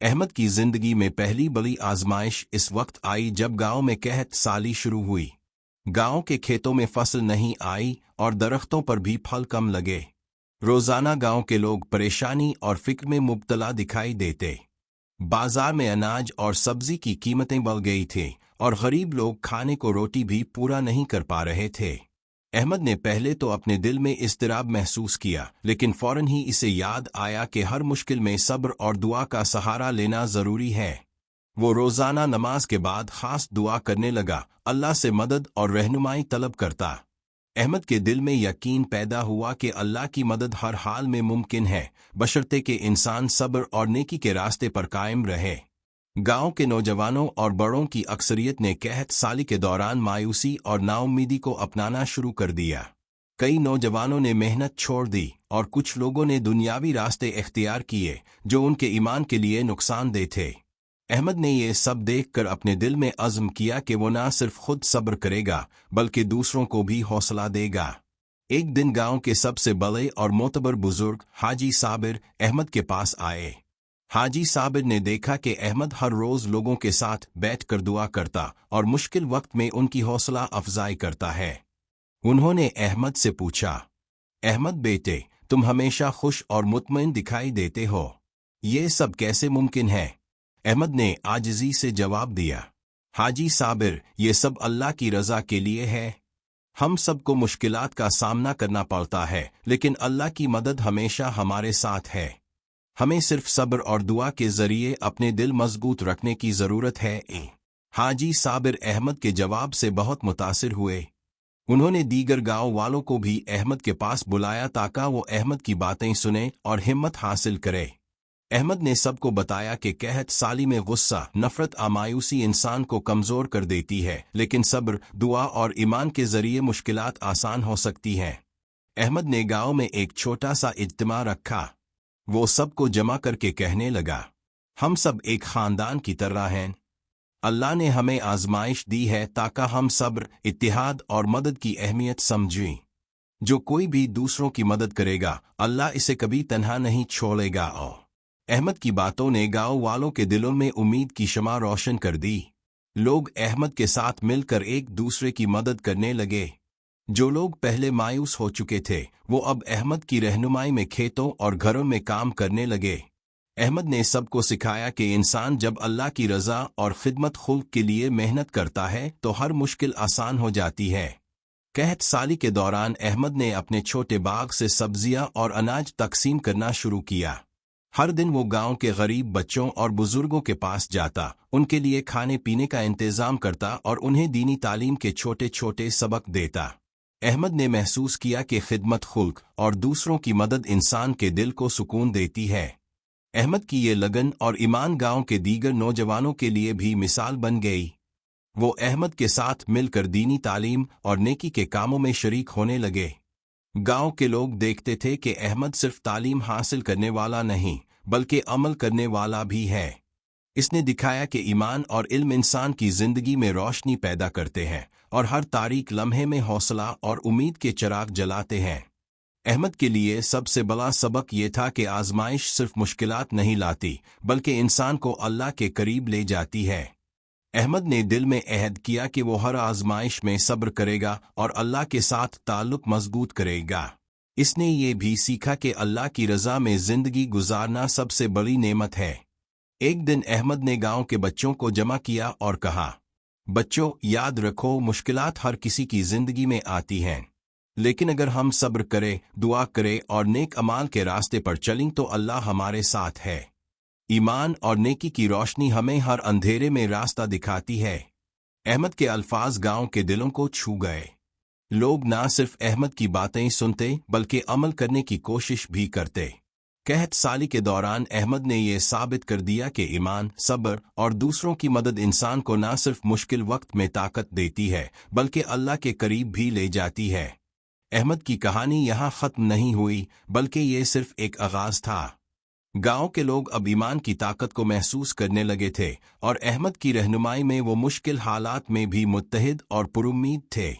احمد کی زندگی میں پہلی بڑی آزمائش اس وقت آئی جب گاؤں میں قحط سالی شروع ہوئی۔ گاؤں کے کھیتوں میں فصل نہیں آئی اور درختوں پر بھی پھل کم لگے۔ روزانہ گاؤں کے لوگ پریشانی اور فکر میں مبتلا دکھائی دیتے۔ بازار میں اناج اور سبزی کی قیمتیں بڑھ گئی تھیں اور غریب لوگ کھانے کو روٹی بھی پورا نہیں کر پا رہے تھے۔ احمد نے پہلے تو اپنے دل میں اضطراب محسوس کیا، لیکن فوراً ہی اسے یاد آیا کہ ہر مشکل میں صبر اور دعا کا سہارا لینا ضروری ہے۔ وہ روزانہ نماز کے بعد خاص دعا کرنے لگا، اللہ سے مدد اور رہنمائی طلب کرتا۔ احمد کے دل میں یقین پیدا ہوا کہ اللہ کی مدد ہر حال میں ممکن ہے، بشرطے کہ انسان صبر اور نیکی کے راستے پر قائم رہے۔ گاؤں کے نوجوانوں اور بڑوں کی اکثریت نے قحط سالی کے دوران مایوسی اور ناامیدی کو اپنانا شروع کر دیا۔ کئی نوجوانوں نے محنت چھوڑ دی اور کچھ لوگوں نے دنیاوی راستے اختیار کیے جو ان کے ایمان کے لیے نقصان دہ تھے۔ احمد نے یہ سب دیکھ کر اپنے دل میں عزم کیا کہ وہ نہ صرف خود صبر کرے گا بلکہ دوسروں کو بھی حوصلہ دے گا۔ ایک دن گاؤں کے سب سے بڑے اور معتبر بزرگ حاجی صابر احمد کے پاس آئے۔ حاجی صابر نے دیکھا کہ احمد ہر روز لوگوں کے ساتھ بیٹھ کر دعا کرتا اور مشکل وقت میں ان کی حوصلہ افزائی کرتا ہے۔ انہوں نے احمد سے پوچھا، احمد بیٹے، تم ہمیشہ خوش اور مطمئن دکھائی دیتے ہو، یہ سب کیسے ممکن ہے؟ احمد نے عاجزی سے جواب دیا، حاجی صابر، یہ سب اللہ کی رضا کے لیے ہے۔ ہم سب کو مشکلات کا سامنا کرنا پڑتا ہے، لیکن اللہ کی مدد ہمیشہ ہمارے ساتھ ہے۔ ہمیں صرف صبر اور دعا کے ذریعے اپنے دل مضبوط رکھنے کی ضرورت ہے۔ حاجی صابر احمد کے جواب سے بہت متاثر ہوئے۔ انہوں نے دیگر گاؤں والوں کو بھی احمد کے پاس بلایا تاکہ وہ احمد کی باتیں سنیں اور ہمت حاصل کرے۔ احمد نے سب کو بتایا کہ قحط سالی میں غصہ، نفرت اور مایوسی انسان کو کمزور کر دیتی ہے، لیکن صبر، دعا اور ایمان کے ذریعے مشکلات آسان ہو سکتی ہیں۔ احمد نے گاؤں میں ایک چھوٹا سا اجتماع رکھا۔ وہ سب کو جمع کر کے کہنے لگا، ہم سب ایک خاندان کی طرح ہیں۔ اللہ نے ہمیں آزمائش دی ہے تاکہ ہم صبر، اتحاد اور مدد کی اہمیت سمجھیں۔ جو کوئی بھی دوسروں کی مدد کرے گا، اللہ اسے کبھی تنہا نہیں چھوڑے گا۔ احمد کی باتوں نے گاؤں والوں کے دلوں میں امید کی شمع روشن کر دی۔ لوگ احمد کے ساتھ مل کر ایک دوسرے کی مدد کرنے لگے۔ جو لوگ پہلے مایوس ہو چکے تھے، وہ اب احمد کی رہنمائی میں کھیتوں اور گھروں میں کام کرنے لگے۔ احمد نے سب کو سکھایا کہ انسان جب اللہ کی رضا اور خدمت خلق کے لیے محنت کرتا ہے تو ہر مشکل آسان ہو جاتی ہے۔ قحط سالی کے دوران احمد نے اپنے چھوٹے باغ سے سبزیاں اور اناج تقسیم کرنا شروع کیا۔ ہر دن وہ گاؤں کے غریب بچوں اور بزرگوں کے پاس جاتا، ان کے لیے کھانے پینے کا انتظام کرتا اور انہیں دینی تعلیم کے چھوٹے چھوٹے سبق دیتا۔ احمد نے محسوس کیا کہ خدمت خلق اور دوسروں کی مدد انسان کے دل کو سکون دیتی ہے۔ احمد کی یہ لگن اور ایمان گاؤں کے دیگر نوجوانوں کے لیے بھی مثال بن گئی۔ وہ احمد کے ساتھ مل کر دینی تعلیم اور نیکی کے کاموں میں شریک ہونے لگے۔ گاؤں کے لوگ دیکھتے تھے کہ احمد صرف تعلیم حاصل کرنے والا نہیں بلکہ عمل کرنے والا بھی ہے۔ اس نے دکھایا کہ ایمان اور علم انسان کی زندگی میں روشنی پیدا کرتے ہیں اور ہر تاریک لمحے میں حوصلہ اور امید کے چراغ جلاتے ہیں۔ احمد کے لیے سب سے بڑا سبق یہ تھا کہ آزمائش صرف مشکلات نہیں لاتی بلکہ انسان کو اللہ کے قریب لے جاتی ہے۔ احمد نے دل میں عہد کیا کہ وہ ہر آزمائش میں صبر کرے گا اور اللہ کے ساتھ تعلق مضبوط کرے گا۔ اس نے یہ بھی سیکھا کہ اللہ کی رضا میں زندگی گزارنا سب سے بڑی نعمت ہے۔ ایک دن احمد نے گاؤں کے بچوں کو جمع کیا اور کہا، بچوں، یاد رکھو، مشکلات ہر کسی کی زندگی میں آتی ہیں، لیکن اگر ہم صبر کریں، دعا کریں اور نیک اعمال کے راستے پر چلیں تو اللہ ہمارے ساتھ ہے۔ ایمان اور نیکی کی روشنی ہمیں ہر اندھیرے میں راستہ دکھاتی ہے۔ احمد کے الفاظ گاؤں کے دلوں کو چھو گئے۔ لوگ نہ صرف احمد کی باتیں سنتے بلکہ عمل کرنے کی کوشش بھی کرتے۔ قحط سالی کے دوران احمد نے یہ ثابت کر دیا کہ ایمان، صبر اور دوسروں کی مدد انسان کو نہ صرف مشکل وقت میں طاقت دیتی ہے بلکہ اللہ کے قریب بھی لے جاتی ہے۔ احمد کی کہانی یہاں ختم نہیں ہوئی بلکہ یہ صرف ایک آغاز تھا۔ گاؤں کے لوگ اب ایمان کی طاقت کو محسوس کرنے لگے تھے اور احمد کی رہنمائی میں وہ مشکل حالات میں بھی متحد اور پرامید تھے۔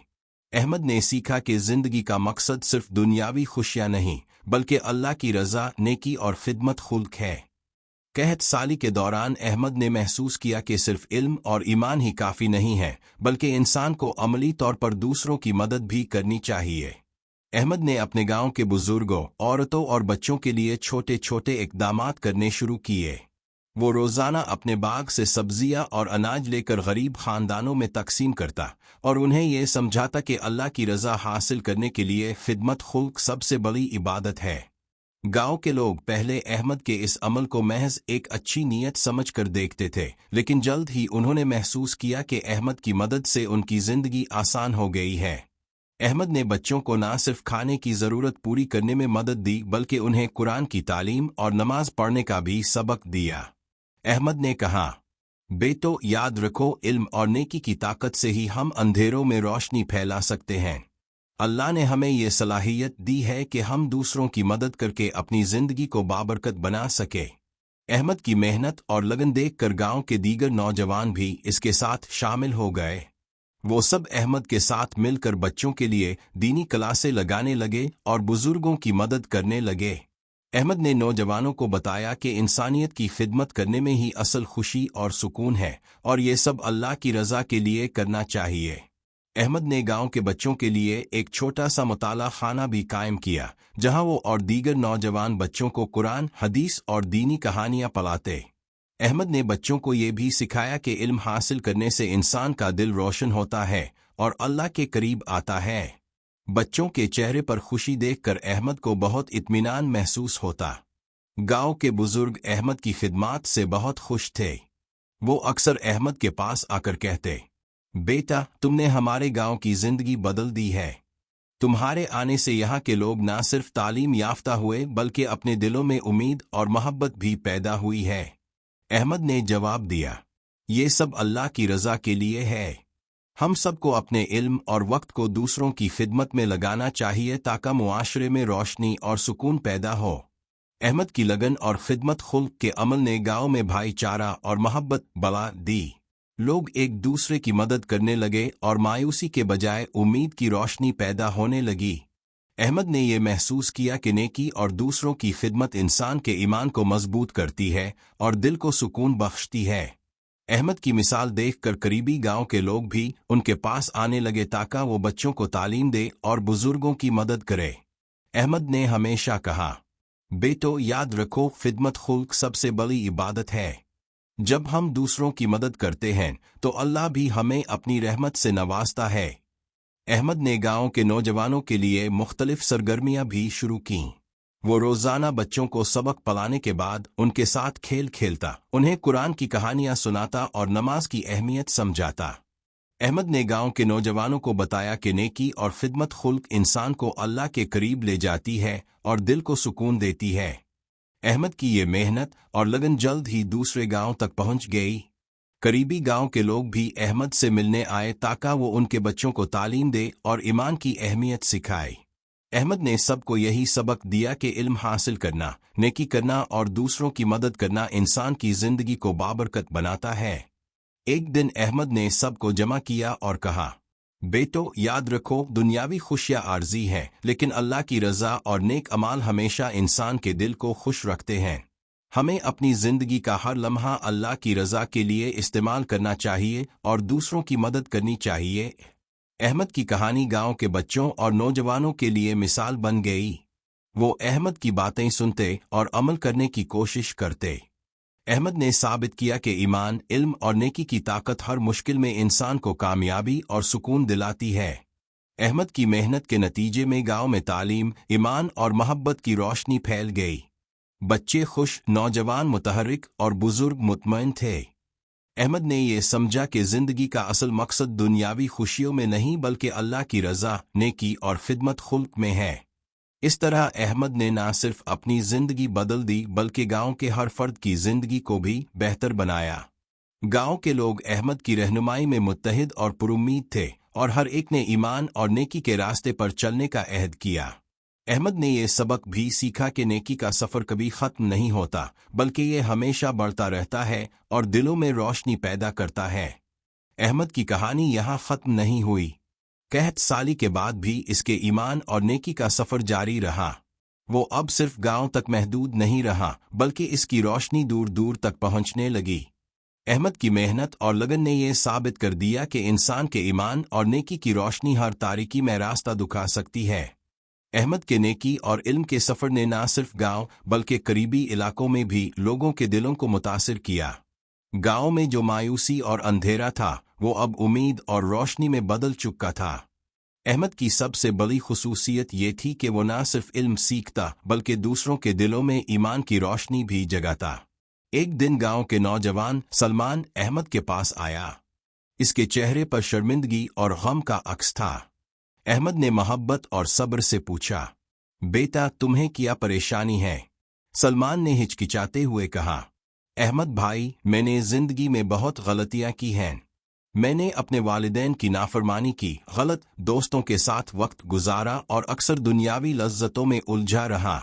احمد نے سیکھا کہ زندگی کا مقصد صرف دنیاوی خوشیاں نہیں بلکہ اللہ کی رضا، نیکی اور خدمت خلق ہے۔ قحط سالی کے دوران احمد نے محسوس کیا کہ صرف علم اور ایمان ہی کافی نہیں ہے، بلکہ انسان کو عملی طور پر دوسروں کی مدد بھی کرنی چاہیے۔ احمد نے اپنے گاؤں کے بزرگوں، عورتوں اور بچوں کے لیے چھوٹے چھوٹے اقدامات کرنے شروع کیے۔ وہ روزانہ اپنے باغ سے سبزیاں اور اناج لے کر غریب خاندانوں میں تقسیم کرتا اور انہیں یہ سمجھاتا کہ اللہ کی رضا حاصل کرنے کے لیے خدمت خلق سب سے بڑی عبادت ہے۔ گاؤں کے لوگ پہلے احمد کے اس عمل کو محض ایک اچھی نیت سمجھ کر دیکھتے تھے، لیکن جلد ہی انہوں نے محسوس کیا کہ احمد کی مدد سے ان کی زندگی آسان ہو گئی ہے۔ احمد نے بچوں کو نہ صرف کھانے کی ضرورت پوری کرنے میں مدد دی بلکہ انہیں قرآن کی تعلیم اور نماز پڑھنے کا بھی سبق دیا۔ احمد نے کہا، بیٹو یاد رکھو، علم اور نیکی کی طاقت سے ہی ہم اندھیروں میں روشنی پھیلا سکتے ہیں۔ اللہ نے ہمیں یہ صلاحیت دی ہے کہ ہم دوسروں کی مدد کر کے اپنی زندگی کو بابرکت بنا سکے۔ احمد کی محنت اور لگن دیکھ کر گاؤں کے دیگر نوجوان بھی اس کے ساتھ شامل ہو گئے۔ وہ سب احمد کے ساتھ مل کر بچوں کے لیے دینی کلاسیں لگانے لگے اور بزرگوں کی مدد کرنے لگے۔ احمد نے نوجوانوں کو بتایا کہ انسانیت کی خدمت کرنے میں ہی اصل خوشی اور سکون ہے، اور یہ سب اللہ کی رضا کے لیے کرنا چاہیے۔ احمد نے گاؤں کے بچوں کے لیے ایک چھوٹا سا مطالعہ خانہ بھی قائم کیا، جہاں وہ اور دیگر نوجوان بچوں کو قرآن، حدیث اور دینی کہانیاں پڑھاتے۔ احمد نے بچوں کو یہ بھی سکھایا کہ علم حاصل کرنے سے انسان کا دل روشن ہوتا ہے اور اللہ کے قریب آتا ہے۔ بچوں کے چہرے پر خوشی دیکھ کر احمد کو بہت اطمینان محسوس ہوتا۔ گاؤں کے بزرگ احمد کی خدمات سے بہت خوش تھے۔ وہ اکثر احمد کے پاس آ کر کہتے، بیٹا تم نے ہمارے گاؤں کی زندگی بدل دی ہے۔ تمہارے آنے سے یہاں کے لوگ نہ صرف تعلیم یافتہ ہوئے بلکہ اپنے دلوں میں امید اور محبت بھی پیدا ہوئی ہے۔ احمد نے جواب دیا، یہ سب اللہ کی رضا کے لیے ہے۔ ہم سب کو اپنے علم اور وقت کو دوسروں کی خدمت میں لگانا چاہیے تاکہ معاشرے میں روشنی اور سکون پیدا ہو۔ احمد کی لگن اور خدمت خلق کے عمل نے گاؤں میں بھائی چارہ اور محبت بڑھا دی۔ لوگ ایک دوسرے کی مدد کرنے لگے اور مایوسی کے بجائے امید کی روشنی پیدا ہونے لگی۔ احمد نے یہ محسوس کیا کہ نیکی اور دوسروں کی خدمت انسان کے ایمان کو مضبوط کرتی ہے اور دل کو سکون بخشتی ہے۔ احمد کی مثال دیکھ کر قریبی گاؤں کے لوگ بھی ان کے پاس آنے لگے تاکہ وہ بچوں کو تعلیم دے اور بزرگوں کی مدد کرے۔ احمد نے ہمیشہ کہا، بیٹو یاد رکھو، خدمت خلق سب سے بڑی عبادت ہے۔ جب ہم دوسروں کی مدد کرتے ہیں تو اللہ بھی ہمیں اپنی رحمت سے نوازتا ہے۔ احمد نے گاؤں کے نوجوانوں کے لیے مختلف سرگرمیاں بھی شروع کیں۔ وہ روزانہ بچوں کو سبق پڑھانے کے بعد ان کے ساتھ کھیل کھیلتا، انہیں قرآن کی کہانیاں سناتا اور نماز کی اہمیت سمجھاتا۔ احمد نے گاؤں کے نوجوانوں کو بتایا کہ نیکی اور خدمت خلق انسان کو اللہ کے قریب لے جاتی ہے اور دل کو سکون دیتی ہے۔ احمد کی یہ محنت اور لگن جلد ہی دوسرے گاؤں تک پہنچ گئی۔ قریبی گاؤں کے لوگ بھی احمد سے ملنے آئے تاکہ وہ ان کے بچوں کو تعلیم دے اور ایمان کی اہمیت سکھائے۔ احمد نے سب کو یہی سبق دیا کہ علم حاصل کرنا، نیکی کرنا اور دوسروں کی مدد کرنا انسان کی زندگی کو بابرکت بناتا ہے۔ ایک دن احمد نے سب کو جمع کیا اور کہا، بیٹو یاد رکھو، دنیاوی خوشیاں عارضی ہیں، لیکن اللہ کی رضا اور نیک اعمال ہمیشہ انسان کے دل کو خوش رکھتے ہیں۔ ہمیں اپنی زندگی کا ہر لمحہ اللہ کی رضا کے لیے استعمال کرنا چاہیے اور دوسروں کی مدد کرنی چاہیے۔ احمد کی کہانی گاؤں کے بچوں اور نوجوانوں کے لیے مثال بن گئی۔ وہ احمد کی باتیں سنتے اور عمل کرنے کی کوشش کرتے۔ احمد نے ثابت کیا کہ ایمان، علم اور نیکی کی طاقت ہر مشکل میں انسان کو کامیابی اور سکون دلاتی ہے۔ احمد کی محنت کے نتیجے میں گاؤں میں تعلیم، ایمان اور محبت کی روشنی پھیل گئی۔ بچے خوش، نوجوان متحرک اور بزرگ مطمئن تھے۔ احمد نے یہ سمجھا کہ زندگی کا اصل مقصد دنیاوی خوشیوں میں نہیں بلکہ اللہ کی رضا، نیکی اور خدمت خلق میں ہے۔ اس طرح احمد نے نہ صرف اپنی زندگی بدل دی بلکہ گاؤں کے ہر فرد کی زندگی کو بھی بہتر بنایا۔ گاؤں کے لوگ احمد کی رہنمائی میں متحد اور پرامید تھے اور ہر ایک نے ایمان اور نیکی کے راستے پر چلنے کا عہد کیا۔ احمد نے یہ سبق بھی سیکھا کہ نیکی کا سفر کبھی ختم نہیں ہوتا بلکہ یہ ہمیشہ بڑھتا رہتا ہے اور دلوں میں روشنی پیدا کرتا ہے۔ احمد کی کہانی یہاں ختم نہیں ہوئی۔ قحط سالی کے بعد بھی اس کے ایمان اور نیکی کا سفر جاری رہا۔ وہ اب صرف گاؤں تک محدود نہیں رہا بلکہ اس کی روشنی دور دور تک پہنچنے لگی۔ احمد کی محنت اور لگن نے یہ ثابت کر دیا کہ انسان کے ایمان اور نیکی کی روشنی ہر تاریکی میں راستہ دکھا سکتی ہے۔ احمد کے نیکی اور علم کے سفر نے نہ صرف گاؤں بلکہ قریبی علاقوں میں بھی لوگوں کے دلوں کو متاثر کیا۔ گاؤں میں جو مایوسی اور اندھیرا تھا وہ اب امید اور روشنی میں بدل چکا تھا۔ احمد کی سب سے بڑی خصوصیت یہ تھی کہ وہ نہ صرف علم سیکھتا بلکہ دوسروں کے دلوں میں ایمان کی روشنی بھی جگاتا۔ ایک دن گاؤں کے نوجوان سلمان احمد کے پاس آیا۔ اس کے چہرے پر شرمندگی اور غم کا عکس تھا۔ احمد نے محبت اور صبر سے پوچھا، بیٹا تمہیں کیا پریشانی ہے؟ سلمان نے ہچکچاتے ہوئے کہا، احمد بھائی میں نے زندگی میں بہت غلطیاں کی ہیں۔ میں نے اپنے والدین کی نافرمانی کی، غلط دوستوں کے ساتھ وقت گزارا اور اکثر دنیاوی لذتوں میں الجھا رہا۔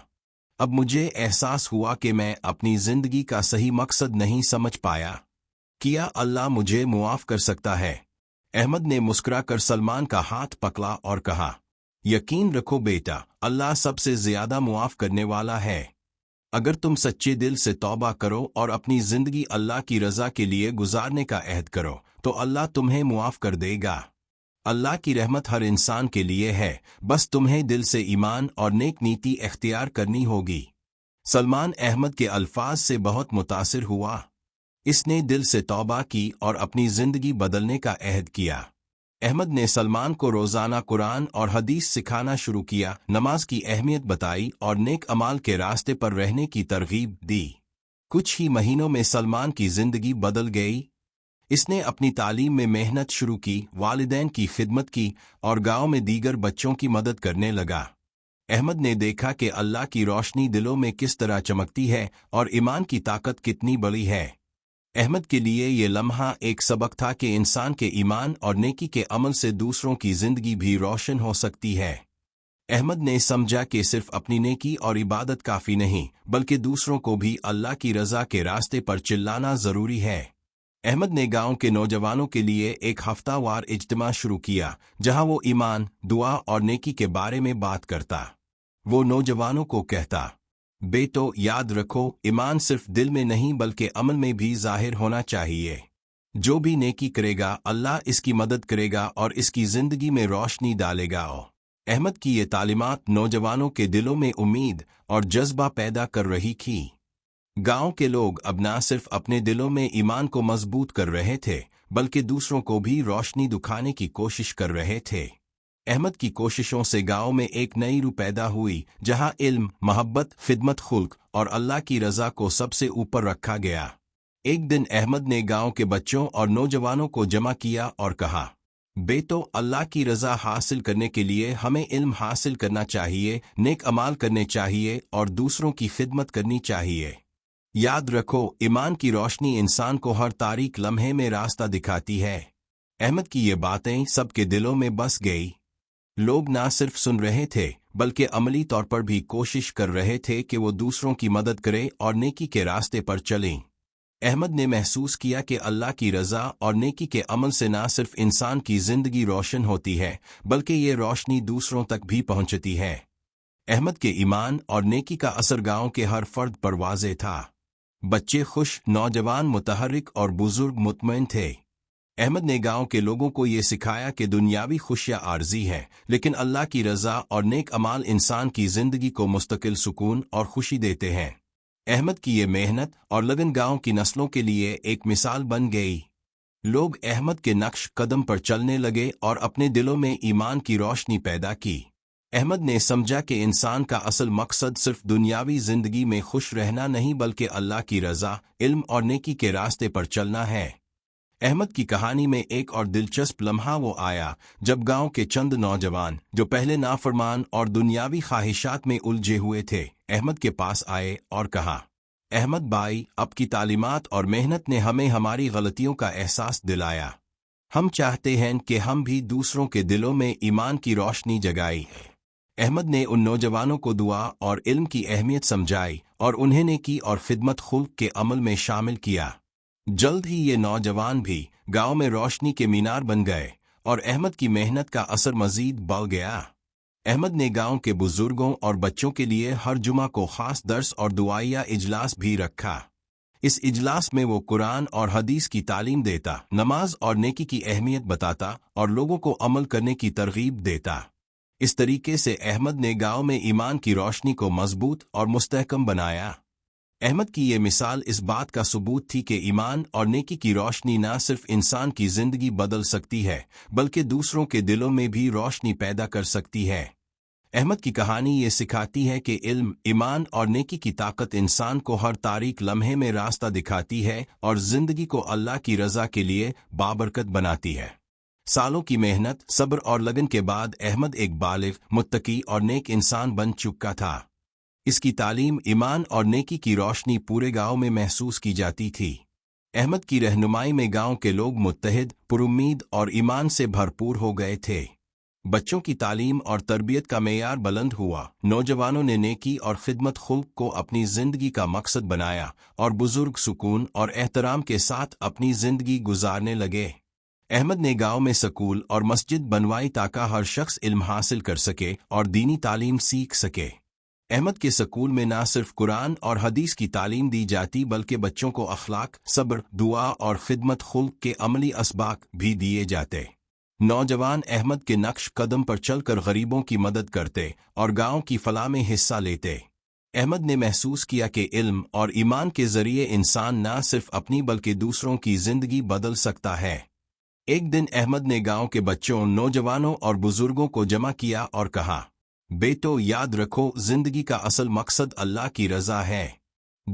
اب مجھے احساس ہوا کہ میں اپنی زندگی کا صحیح مقصد نہیں سمجھ پایا۔ کیا اللہ مجھے معاف کر سکتا ہے؟ احمد نے مسکرا کر سلمان کا ہاتھ پکڑا اور کہا، یقین رکھو بیٹا، اللہ سب سے زیادہ معاف کرنے والا ہے۔ اگر تم سچے دل سے توبہ کرو اور اپنی زندگی اللہ کی رضا کے لیے گزارنے کا عہد کرو تو اللہ تمہیں معاف کر دے گا۔ اللہ کی رحمت ہر انسان کے لیے ہے، بس تمہیں دل سے ایمان اور نیک نیتی اختیار کرنی ہوگی۔ سلمان احمد کے الفاظ سے بہت متاثر ہوا۔ اس نے دل سے توبہ کی اور اپنی زندگی بدلنے کا عہد کیا۔ احمد نے سلمان کو روزانہ قرآن اور حدیث سکھانا شروع کیا، نماز کی اہمیت بتائی اور نیک اعمال کے راستے پر رہنے کی ترغیب دی۔ کچھ ہی مہینوں میں سلمان کی زندگی بدل گئی۔ اس نے اپنی تعلیم میں محنت شروع کی، والدین کی خدمت کی اور گاؤں میں دیگر بچوں کی مدد کرنے لگا۔ احمد نے دیکھا کہ اللہ کی روشنی دلوں میں کس طرح چمکتی ہے اور ایمان کی طاقت کتنی بڑی ہے۔ احمد کے لیے یہ لمحہ ایک سبق تھا کہ انسان کے ایمان اور نیکی کے عمل سے دوسروں کی زندگی بھی روشن ہو سکتی ہے۔ احمد نے سمجھا کہ صرف اپنی نیکی اور عبادت کافی نہیں، بلکہ دوسروں کو بھی اللہ کی رضا کے راستے پر چلانا ضروری ہے۔ احمد نے گاؤں کے نوجوانوں کے لیے ایک ہفتہ وار اجتماع شروع کیا، جہاں وہ ایمان، دعا اور نیکی کے بارے میں بات کرتا۔ وہ نوجوانوں کو کہتا، بیٹو یاد رکھو، ایمان صرف دل میں نہیں بلکہ عمل میں بھی ظاہر ہونا چاہیے۔ جو بھی نیکی کرے گا اللہ اس کی مدد کرے گا اور اس کی زندگی میں روشنی ڈالے گا۔ احمد کی یہ تعلیمات نوجوانوں کے دلوں میں امید اور جذبہ پیدا کر رہی تھی۔ گاؤں کے لوگ اب نہ صرف اپنے دلوں میں ایمان کو مضبوط کر رہے تھے بلکہ دوسروں کو بھی روشنی دکھانے کی کوشش کر رہے تھے۔ احمد کی کوششوں سے گاؤں میں ایک نئی روح پیدا ہوئی، جہاں علم، محبت، خدمت خلق اور اللہ کی رضا کو سب سے اوپر رکھا گیا۔ ایک دن احمد نے گاؤں کے بچوں اور نوجوانوں کو جمع کیا اور کہا، بیٹو اللہ کی رضا حاصل کرنے کے لیے ہمیں علم حاصل کرنا چاہیے، نیک اعمال کرنے چاہیے اور دوسروں کی خدمت کرنی چاہیے۔ یاد رکھو، ایمان کی روشنی انسان کو ہر تاریک لمحے میں راستہ دکھاتی ہے۔ احمد کی یہ باتیں سب کے دلوں میں بس گئی۔ لوگ نہ صرف سن رہے تھے بلکہ عملی طور پر بھی کوشش کر رہے تھے کہ وہ دوسروں کی مدد کرے اور نیکی کے راستے پر چلیں۔ احمد نے محسوس کیا کہ اللہ کی رضا اور نیکی کے عمل سے نہ صرف انسان کی زندگی روشن ہوتی ہے بلکہ یہ روشنی دوسروں تک بھی پہنچتی ہے۔ احمد کے ایمان اور نیکی کا اثر گاؤں کے ہر فرد پر واضح تھا۔ بچے خوش، نوجوان متحرک اور بزرگ مطمئن تھے۔ احمد نے گاؤں کے لوگوں کو یہ سکھایا کہ دنیاوی خوشیاں عارضی ہیں، لیکن اللہ کی رضا اور نیک اعمال انسان کی زندگی کو مستقل سکون اور خوشی دیتے ہیں۔ احمد کی یہ محنت اور لگن گاؤں کی نسلوں کے لیے ایک مثال بن گئی۔ لوگ احمد کے نقش قدم پر چلنے لگے اور اپنے دلوں میں ایمان کی روشنی پیدا کی۔ احمد نے سمجھا کہ انسان کا اصل مقصد صرف دنیاوی زندگی میں خوش رہنا نہیں بلکہ اللہ کی رضا، علم اور نیکی کے راستے پر چلنا ہے۔ احمد کی کہانی میں ایک اور دلچسپ لمحہ وہ آیا جب گاؤں کے چند نوجوان جو پہلے نافرمان اور دنیاوی خواہشات میں الجھے ہوئے تھے، احمد کے پاس آئے اور کہا، احمد بھائی، آپ کی تعلیمات اور محنت نے ہمیں ہماری غلطیوں کا احساس دلایا۔ ہم چاہتے ہیں کہ ہم بھی دوسروں کے دلوں میں ایمان کی روشنی جگائیں۔ احمد نے ان نوجوانوں کو دعا اور علم کی اہمیت سمجھائی اور انہیں نیکی اور خدمت خلق کے عمل میں شامل کیا۔ جلد ہی یہ نوجوان بھی گاؤں میں روشنی کے مینار بن گئے اور احمد کی محنت کا اثر مزید بڑھ گیا۔ احمد نے گاؤں کے بزرگوں اور بچوں کے لیے ہر جمعہ کو خاص درس اور دعائیہ اجلاس بھی رکھا۔ اس اجلاس میں وہ قرآن اور حدیث کی تعلیم دیتا، نماز اور نیکی کی اہمیت بتاتا اور لوگوں کو عمل کرنے کی ترغیب دیتا۔ اس طریقے سے احمد نے گاؤں میں ایمان کی روشنی کو مضبوط اور مستحکم بنایا۔ احمد کی یہ مثال اس بات کا ثبوت تھی کہ ایمان اور نیکی کی روشنی نہ صرف انسان کی زندگی بدل سکتی ہے بلکہ دوسروں کے دلوں میں بھی روشنی پیدا کر سکتی ہے۔ احمد کی کہانی یہ سکھاتی ہے کہ علم، ایمان اور نیکی کی طاقت انسان کو ہر تاریک لمحے میں راستہ دکھاتی ہے اور زندگی کو اللہ کی رضا کے لیے بابرکت بناتی ہے۔ سالوں کی محنت، صبر اور لگن کے بعد احمد ایک بالغ، متقی اور نیک انسان بن چکا تھا۔ اس کی تعلیم، ایمان اور نیکی کی روشنی پورے گاؤں میں محسوس کی جاتی تھی۔ احمد کی رہنمائی میں گاؤں کے لوگ متحد، پرامید اور ایمان سے بھرپور ہو گئے تھے۔ بچوں کی تعلیم اور تربیت کا معیار بلند ہوا، نوجوانوں نے نیکی اور خدمت خلق کو اپنی زندگی کا مقصد بنایا اور بزرگ سکون اور احترام کے ساتھ اپنی زندگی گزارنے لگے۔ احمد نے گاؤں میں سکول اور مسجد بنوائی تاکہ ہر شخص علم حاصل کر سکے اور دینی تعلیم سیکھ سکے۔ احمد کے سکول میں نہ صرف قرآن اور حدیث کی تعلیم دی جاتی بلکہ بچوں کو اخلاق، صبر، دعا اور خدمت خلق کے عملی اسباق بھی دیے جاتے۔ نوجوان احمد کے نقش قدم پر چل کر غریبوں کی مدد کرتے اور گاؤں کی فلاح میں حصہ لیتے۔ احمد نے محسوس کیا کہ علم اور ایمان کے ذریعے انسان نہ صرف اپنی بلکہ دوسروں کی زندگی بدل سکتا ہے۔ ایک دن احمد نے گاؤں کے بچوں، نوجوانوں اور بزرگوں کو جمع کیا اور کہا، بیٹو، یاد رکھو، زندگی کا اصل مقصد اللہ کی رضا ہے۔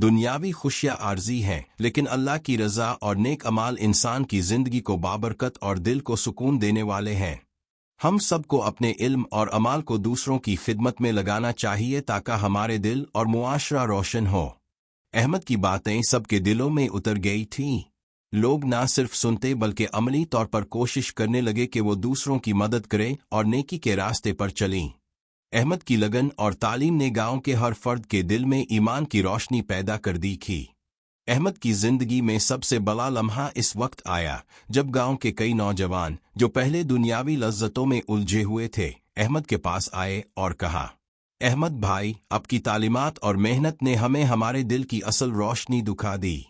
دنیاوی خوشیاں عارضی ہیں، لیکن اللہ کی رضا اور نیک اعمال انسان کی زندگی کو بابرکت اور دل کو سکون دینے والے ہیں۔ ہم سب کو اپنے علم اور عمال کو دوسروں کی خدمت میں لگانا چاہیے تاکہ ہمارے دل اور معاشرہ روشن ہو۔ احمد کی باتیں سب کے دلوں میں اتر گئی تھیں۔ لوگ نہ صرف سنتے بلکہ عملی طور پر کوشش کرنے لگے کہ وہ دوسروں کی مدد کریں اور نیکی کے راستے پر چلیں۔ احمد کی لگن اور تعلیم نے گاؤں کے ہر فرد کے دل میں ایمان کی روشنی پیدا کر دی تھی۔ احمد کی زندگی میں سب سے بڑا لمحہ اس وقت آیا جب گاؤں کے کئی نوجوان جو پہلے دنیاوی لذتوں میں الجھے ہوئے تھے، احمد کے پاس آئے اور کہا، احمد بھائی، آپ کی تعلیمات اور محنت نے ہمیں ہمارے دل کی اصل روشنی دکھا دی۔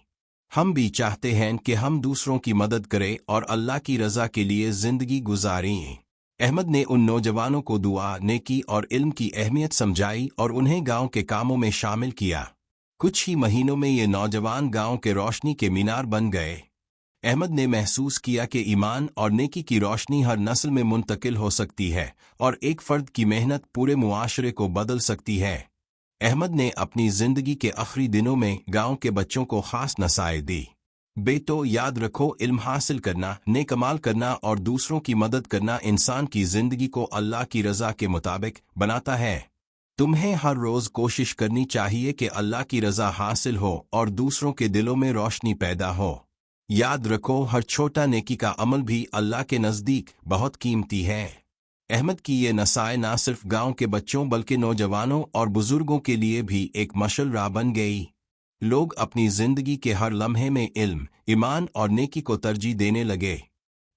ہم بھی چاہتے ہیں کہ ہم دوسروں کی مدد کریں اور اللہ کی رضا کے لیے زندگی گزاریں۔ احمد نے ان نوجوانوں کو دعا، نیکی اور علم کی اہمیت سمجھائی اور انہیں گاؤں کے کاموں میں شامل کیا۔ کچھ ہی مہینوں میں یہ نوجوان گاؤں کے روشنی کے مینار بن گئے۔ احمد نے محسوس کیا کہ ایمان اور نیکی کی روشنی ہر نسل میں منتقل ہو سکتی ہے اور ایک فرد کی محنت پورے معاشرے کو بدل سکتی ہے۔ احمد نے اپنی زندگی کے آخری دنوں میں گاؤں کے بچوں کو خاص نصائح دی۔ بیٹو، یاد رکھو، علم حاصل کرنا، نیک عمل کرنا اور دوسروں کی مدد کرنا انسان کی زندگی کو اللہ کی رضا کے مطابق بناتا ہے۔ تمہیں ہر روز کوشش کرنی چاہیے کہ اللہ کی رضا حاصل ہو اور دوسروں کے دلوں میں روشنی پیدا ہو۔ یاد رکھو، ہر چھوٹا نیکی کا عمل بھی اللہ کے نزدیک بہت قیمتی ہے۔ احمد کی یہ نصائح نہ صرف گاؤں کے بچوں بلکہ نوجوانوں اور بزرگوں کے لیے بھی ایک مشعل راہ بن گئی۔ لوگ اپنی زندگی کے ہر لمحے میں علم، ایمان اور نیکی کو ترجیح دینے لگے۔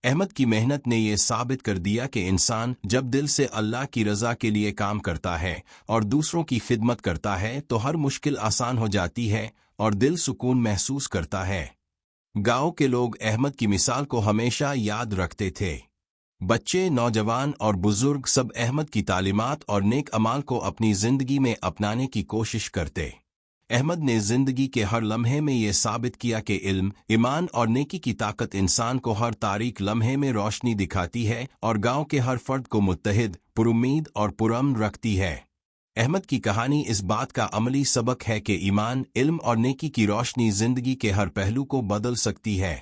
احمد کی محنت نے یہ ثابت کر دیا کہ انسان جب دل سے اللہ کی رضا کے لیے کام کرتا ہے اور دوسروں کی خدمت کرتا ہے تو ہر مشکل آسان ہو جاتی ہے اور دل سکون محسوس کرتا ہے۔ گاؤں کے لوگ احمد کی مثال کو ہمیشہ یاد رکھتے تھے۔ بچے، نوجوان اور بزرگ سب احمد کی تعلیمات اور نیک اعمال کو اپنی زندگی میں اپنانے کی کوشش کرتے۔ احمد نے زندگی کے ہر لمحے میں یہ ثابت کیا کہ علم، ایمان اور نیکی کی طاقت انسان کو ہر تاریک لمحے میں روشنی دکھاتی ہے اور گاؤں کے ہر فرد کو متحد، پرامید اور پرامن رکھتی ہے۔ احمد کی کہانی اس بات کا عملی سبق ہے کہ ایمان، علم اور نیکی کی روشنی زندگی کے ہر پہلو کو بدل سکتی ہے۔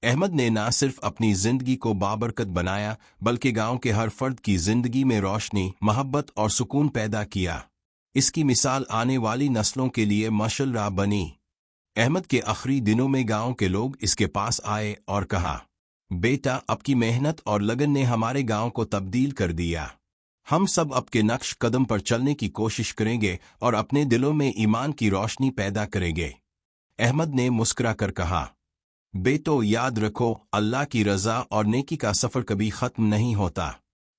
احمد نے نہ صرف اپنی زندگی کو بابرکت بنایا بلکہ گاؤں کے ہر فرد کی زندگی میں روشنی، محبت اور سکون پیدا کیا۔ اس کی مثال آنے والی نسلوں کے لیے مشعل راہ بنی۔ احمد کے آخری دنوں میں گاؤں کے لوگ اس کے پاس آئے اور کہا، بیٹا، آپ کی محنت اور لگن نے ہمارے گاؤں کو تبدیل کر دیا۔ ہم سب آپ کے نقش قدم پر چلنے کی کوشش کریں گے اور اپنے دلوں میں ایمان کی روشنی پیدا کریں گے۔ احمد نے مسکرا کر کہا، بیٹو، یاد رکھو، اللہ کی رضا اور نیکی کا سفر کبھی ختم نہیں ہوتا۔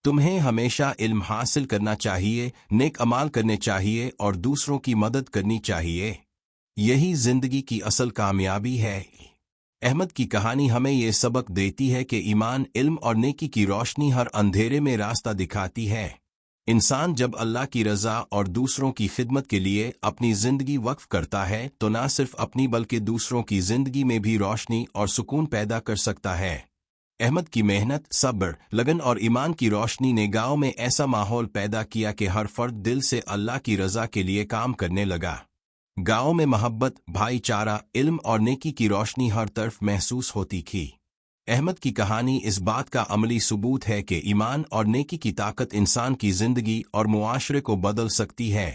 تمہیں ہمیشہ علم حاصل کرنا چاہیے، نیک اعمال کرنے چاہیے اور دوسروں کی مدد کرنی چاہیے۔ یہی زندگی کی اصل کامیابی ہے۔ احمد کی کہانی ہمیں یہ سبق دیتی ہے کہ ایمان، علم اور نیکی کی روشنی ہر اندھیرے میں راستہ دکھاتی ہے۔ انسان جب اللہ کی رضا اور دوسروں کی خدمت کے لیے اپنی زندگی وقف کرتا ہے تو نہ صرف اپنی بلکہ دوسروں کی زندگی میں بھی روشنی اور سکون پیدا کر سکتا ہے۔ احمد کی محنت، صبر، لگن اور ایمان کی روشنی نے گاؤں میں ایسا ماحول پیدا کیا کہ ہر فرد دل سے اللہ کی رضا کے لیے کام کرنے لگا۔ گاؤں میں محبت، بھائی چارہ، علم اور نیکی کی روشنی ہر طرف محسوس ہوتی تھی۔ احمد کی کہانی اس بات کا عملی ثبوت ہے کہ ایمان اور نیکی کی طاقت انسان کی زندگی اور معاشرے کو بدل سکتی ہے۔